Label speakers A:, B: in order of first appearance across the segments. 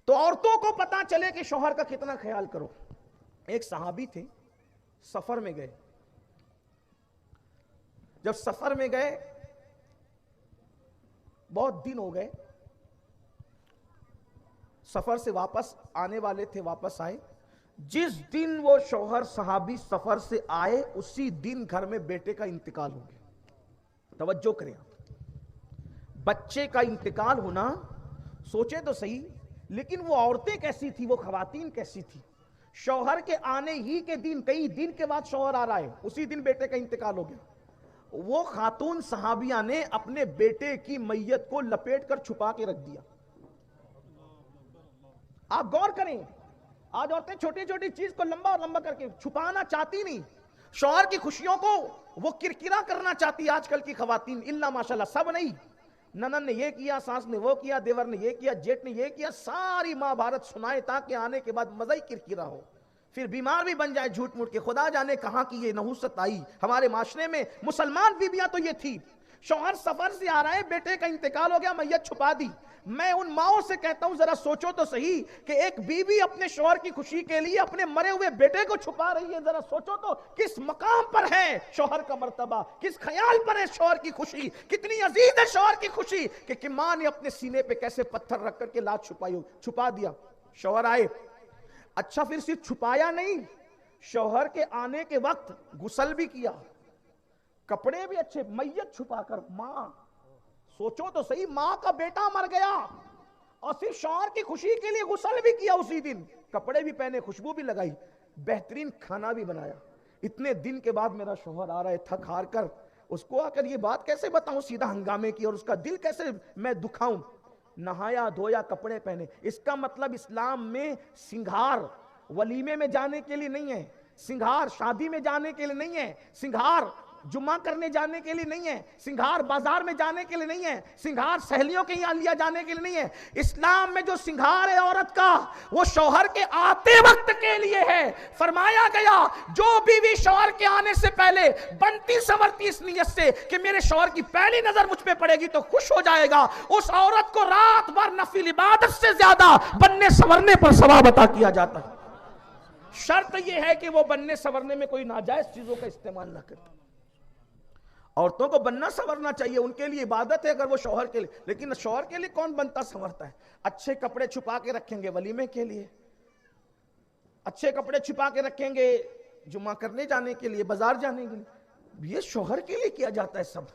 A: تو عورتوں کو پتا چلے کہ شوہر کا کتنا خیال کرو. ایک صحابی تھے, سفر میں گئے. جب سفر میں گئے, بہت دن ہو گئے, سفر سے واپس آنے والے تھے, واپس آئے. جس دن وہ شوہر صحابی سفر سے آئے, اسی دن گھر میں بیٹے کا انتقال ہو گیا. توجہ کریں آپ, بچے کا انتقال ہونا, سوچے تو صحیح, لیکن وہ عورتیں کیسی تھی, وہ خواتین کیسی تھی. شوہر کے آنے ہی کے دن, کئی دن کے بعد شوہر آ رہا ہے, اسی دن بیٹے کا انتقال ہو گیا. وہ خاتون صحابیہ نے اپنے بیٹے کی میت کو لپیٹ کر چھپا کے رکھ دیا. آپ غور کریں, آج عورتیں چھوٹی چھوٹی چیز کو لمبا لمبا کر کے چھپانا چاہتی نہیں. شوہر کی خوشیوں کو وہ کرکرا کرنا چاہتی آج کل کی خواتین, اللہ ماشاءاللہ, سب نہیں. ننن نے یہ کیا, ساس نے وہ کیا, دیور نے یہ کیا, جیٹ نے یہ کیا, ساری ماں بھارت سنائے تاکہ آنے کے بعد مزہ ہی کرکرا ہو, پھر بیمار بھی بن جائے جھوٹ موٹ کے. خدا جانے کہاں کی یہ نحوست آئی ہمارے معاشرے میں. مسلمان بیویاں تو یہ تھی. شوہر سفر سے آ رہا ہے, بیٹے کا انتقال ہو گیا, میت چھپا دی. میں ان ماؤں سے کہتا ہوں, ذرا سوچو تو صحیح کہ ایک بیوی اپنے شوہر کی خوشی کے لیے اپنے مرے ہوئے بیٹے کو چھپا رہی ہے. ذرا سوچو تو کس مقام پر ہے شوہر کا مرتبہ, کس خیال پر ہے شوہر کی خوشی, کتنی عزیز ہے شوہر کی خوشی, کہ ماں نے اپنے سینے پہ کیسے پتھر رکھ کر کے لاش چھپائی ہو, چھپا دیا. شوہر آئے, اچھا پھر صرف چھپایا نہیں, شوہر کے آنے کے وقت غسل بھی کیا, کپڑے بھی اچھے, میت چھپا کر. ماں, سوچو تو صحیح, ماں کا بیٹا مر گیا اور صرف شوہر کی خوشی کے لیے غسل بھی کیا اسی دن, کپڑے بھی پہنے, خوشبو بھی لگائی, بہترین کھانا بھی بنایا. اتنے دن کے بعد میرا شوہر آ رہا ہے تھک ہار کر, اس کو آ کر یہ بات کیسے بتاؤں سیدھا ہنگامے کی, اور اس کا دل کیسے میں دکھاؤں. نہایا دھویا, کپڑے پہنے. اس کا مطلب اسلام میں سنگھار ولیمے میں جانے کے لیے نہیں ہے, سنگھار شادی میں جانے کے لیے نہیں ہے, سنگھار جمعہ کرنے جانے کے لیے نہیں ہے, سنگھار بازار میں جانے کے لیے نہیں ہے, سنگھار سہیلیوں کے یہاں لیا جانے کے لیے نہیں ہے. اسلام میں جو سنگھار ہے عورت کا, وہ شوہر کے آتے وقت کے لیے ہے. فرمایا گیا جو بیوی شوہر کے آنے سے پہلے بنتی سنورتی اس نیت سے کہ میرے شوہر کی پہلی نظر مجھ پہ پڑے گی تو خوش ہو جائے گا, اس عورت کو رات بھر نفل عبادت سے زیادہ بننے سنورنے پر ثواب عطا کیا جاتا ہے. شرط یہ ہے کہ وہ بننے سنورنے میں کوئی ناجائز چیزوں کا استعمال نہ کرے. عورتوں کو بننا سنورنا چاہیے, ان کے لیے عبادت ہے اگر وہ شوہر کے لیے, لیکن شوہر کے لیے کون بنتا سنورتا ہے. اچھے کپڑے چھپا کے رکھیں گے ولیمے کے لیے, اچھے کپڑے چھپا کے رکھیں گے جمعہ کرنے جانے کے لیے, بازار جانے کے لیے, یہ شوہر کے لیے کیا جاتا ہے سب.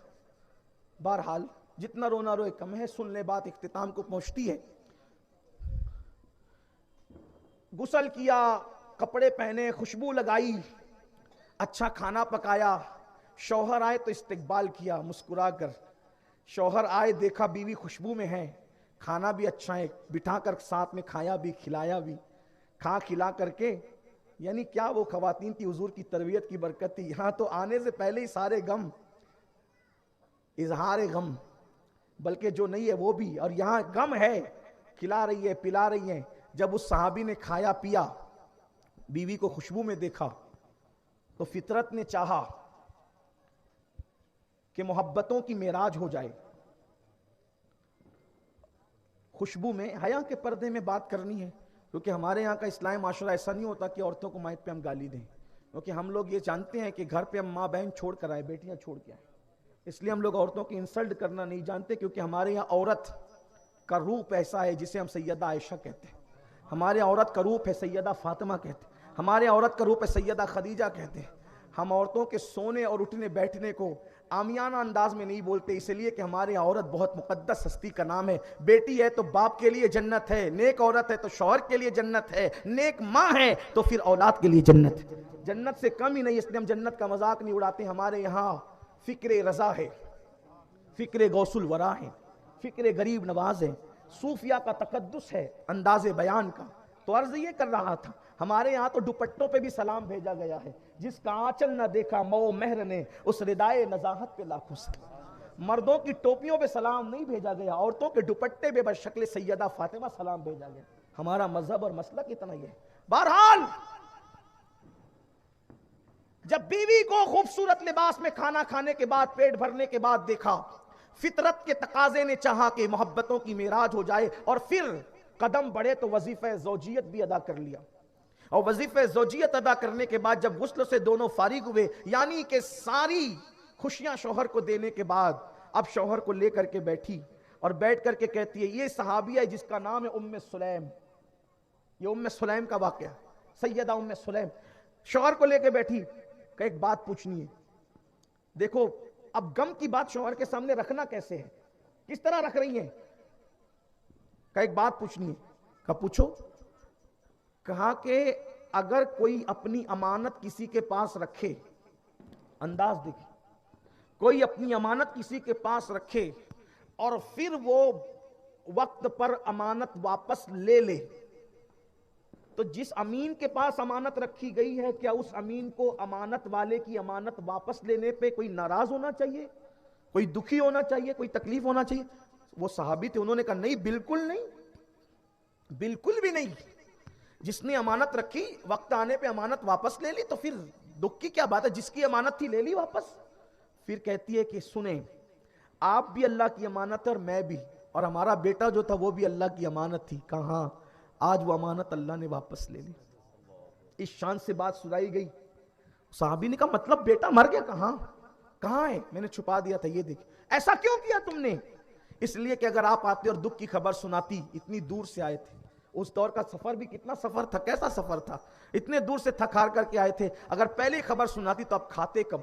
A: بہرحال جتنا رونا روئے کم ہے, سن لے بات اختتام کو پہنچتی ہے. غسل کیا, کپڑے پہنے, خوشبو لگائی, اچھا کھانا پکایا. شوہر آئے تو استقبال کیا مسکرا کر. شوہر آئے, دیکھا بیوی خوشبو میں ہے, کھانا بھی اچھا ہے, بٹھا کر ساتھ میں کھایا بھی, کھلایا بھی. کھا کھلا کر کے, یعنی کیا وہ خواتین کی حضور کی تربیت کی برکت تھی. یہاں تو آنے سے پہلے ہی سارے غم, اظہار غم, بلکہ جو نہیں ہے وہ بھی, اور یہاں غم ہے, کھلا رہی ہے, پلا رہی ہیں. جب اس صحابی نے کھایا پیا, بیوی کو خوشبو میں دیکھا, تو فطرت نے چاہا کہ محبتوں کی معراج ہو جائے. خوشبو میں, حیا کے پردے میں بات کرنی ہے, کیونکہ ہمارے یہاں کا اسلامی معاشرہ ایسا نہیں ہوتا کہ عورتوں کو مائک پہ ہم گالی دیں, کیونکہ ہم لوگ یہ جانتے ہیں کہ گھر پہ ہم ماں بہن چھوڑ کر آئے, بیٹیاں چھوڑ کے آئے, اس لیے ہم لوگ عورتوں کی انسلٹ کرنا نہیں جانتے. کیونکہ ہمارے یہاں عورت کا روپ ایسا ہے جسے ہم سیدہ عائشہ کہتے ہیں, ہمارے عورت کا روپ ہے سیدہ فاطمہ کہتے ہیں, ہمارے عورت کا روپ ہے سیدہ خدیجہ کہتے ہیں. ہم عورتوں کے سونے اور اٹھنے بیٹھنے کو عامیانہ انداز میں نہیں بولتے, اس لیے کہ ہماری عورت بہت مقدس ہستی کا نام ہے. بیٹی ہے تو باپ کے لیے جنت ہے, نیک عورت ہے تو شوہر کے لیے جنت ہے, نیک ماں ہے تو پھر اولاد کے لیے جنت ہے, جنت سے کم ہی نہیں. اس لیے ہم جنت کا مذاق نہیں اڑاتے. ہمارے یہاں فکر رضا ہے, فکر غوث الورا ہے, فکر غریب نواز ہے, صوفیہ کا تقدس ہے انداز بیان کا. تو عرض یہ کر رہا تھا, ہمارے یہاں تو دوپٹوں پہ بھی سلام بھیجا گیا ہے. جس کا آنچل نہ دیکھا مئو مہر نے, اس ردائے نزاہت پہ لاکھوں سلام. مردوں کی ٹوپیوں پہ سلام نہیں بھیجا گیا, عورتوں کے دوپٹے پہ بشکل سیدہ فاطمہ سلام بھیجا گیا. ہمارا مذہب اور مسلک اتنا ہی ہے. بہرحال جب بیوی کو خوبصورت لباس میں کھانا کھانے کے بعد, پیٹ بھرنے کے بعد دیکھا, فطرت کے تقاضے نے چاہا کہ محبتوں کی معراج ہو جائے, اور پھر قدم بڑھے تو وظیفہ زوجیت بھی ادا کر لیا، اور وظیفہ زوجیت ادا کرنے کے بعد جب غسل سے دونوں فارغ ہوئے، یعنی کہ ساری خوشیاں شوہر کو دینے کے بعد اب شوہر کو لے کر کے بیٹھی اور بیٹھ کر کے کہتی ہے، یہ صحابیہ ہے جس کا نام ہے ام سلیم، یہ ام سلیم کا واقعہ، سیدہ ام سلیم شوہر کو لے کے بیٹھی کہ ایک بات پوچھنی ہے۔ دیکھو اب غم کی بات شوہر کے سامنے رکھنا کیسے ہے، کس طرح رکھ رہی ہیں؟ کہ ایک بات پوچھنی ہے۔ کہ پوچھو۔ کہا کہ اگر کوئی اپنی امانت کسی کے پاس رکھے، انداز دیکھیں، کوئی اپنی امانت کسی کے پاس رکھے اور پھر وہ وقت پر امانت واپس لے لے، تو جس امین کے پاس امانت رکھی گئی ہے کیا اس امین کو امانت والے کی امانت واپس لینے پہ کوئی ناراض ہونا چاہیے، کوئی دکھی ہونا چاہیے، کوئی تکلیف ہونا چاہیے؟ وہ صحابی تھے، انہوں نے کہا نہیں، بالکل نہیں، بالکل بھی نہیں۔ جس نے امانت رکھی وقت آنے پہ امانت واپس لے لی تو پھر دکھ کی کیا بات ہے، جس کی امانت تھی لے لی واپس۔ پھر کہتی ہے کہ سنیں، آپ بھی اللہ کی امانت ہے اور میں بھی، اور ہمارا بیٹا جو تھا وہ بھی اللہ کی امانت تھی۔ کہاں آج وہ امانت اللہ نے واپس لے لی۔ اس شان سے بات سنائی گئی۔ صحابی نے کہا مطلب بیٹا مر گیا؟ کہاں ہے؟ میں نے چھپا دیا تھا، یہ دیکھ۔ ایسا کیوں کیا تم نے؟ اس لیے کہ اگر آپ آتے اور دکھ کی خبر سناتی، اتنی دور سے آئے تھے، اس دور کا سفر بھی کتنا سفر تھا، کیسا سفر تھا، اتنے دور سے تھک ہار کر کے آئے تھے، اگر پہلے خبر سناتی تو آپ کھاتے کب،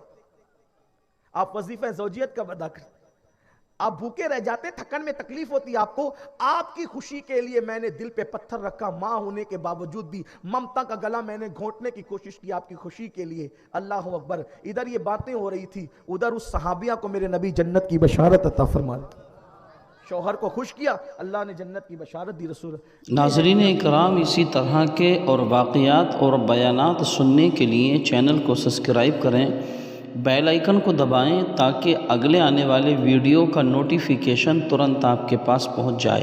A: آپ وظیفہ زوجیت کب ادا کرتے، آپ بھوکے رہ جاتے، تھکن میں تکلیف ہوتی آپ کو۔ آپ کی خوشی کے لیے میں نے دل پہ پتھر رکھا، ماں ہونے کے باوجود بھی ممتا کا گلا میں نے گھونٹنے کی کوشش کی آپ کی خوشی کے لیے۔ اللہ اکبر۔ ادھر یہ باتیں ہو رہی تھی، ادھر اس صحابیہ کو میرے نبی جنت کی بشارت عطا فرما دے۔ شوہر کو خوش کیا، اللہ نے جنت کی بشارت دی۔ رسول
B: ناظرین اکرام، اسی طرح کے اور واقعات اور بیانات سننے کے لیے چینل کو سبسکرائب کریں، بیل آئیکن کو دبائیں تاکہ اگلے آنے والے ویڈیو کا نوٹیفیکیشن ترنت آپ کے پاس پہنچ جائے۔